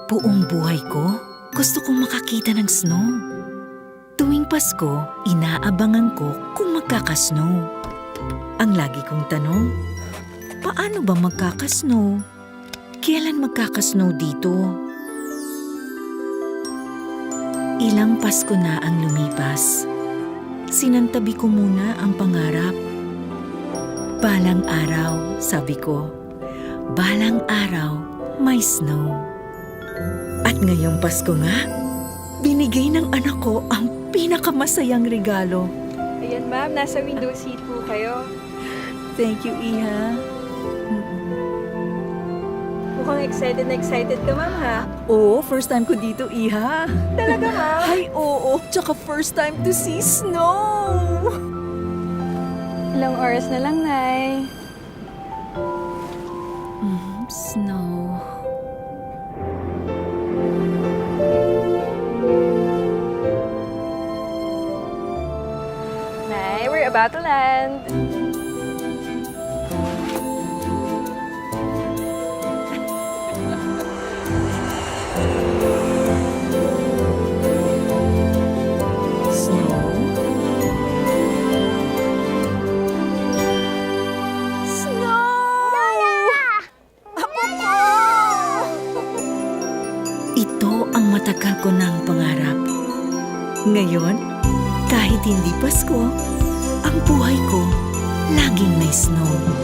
Buong buhay ko, gusto kong makakita ng snow. Tuwing Pasko, inaabangan ko kung magkakasnow. Ang lagi kong tanong, paano ba magkakasnow? Kailan magkakasnow dito? Ilang Pasko na ang lumipas. Sinantabi ko muna ang pangarap. Balang araw, sabi ko. Balang araw, may snow. At ngayong Pasko nga, binigay ng anak ko ang pinakamasayang regalo. Ayan ma'am, nasa window seat po kayo. Thank you, Iha. Mukhang excited na excited ka ma'am ha. Oo, first time ko dito, Iha. Talaga ma'am? Ay, oo. Tsaka first time to see snow. Ilang oras na lang, Nay. Snow. Nay, we're about to land. Snow? Snow! Ako po! Ito ang matagal ko ng pangarap. Ngayon, kahit hindi Pasko, ang buhay ko laging may snow.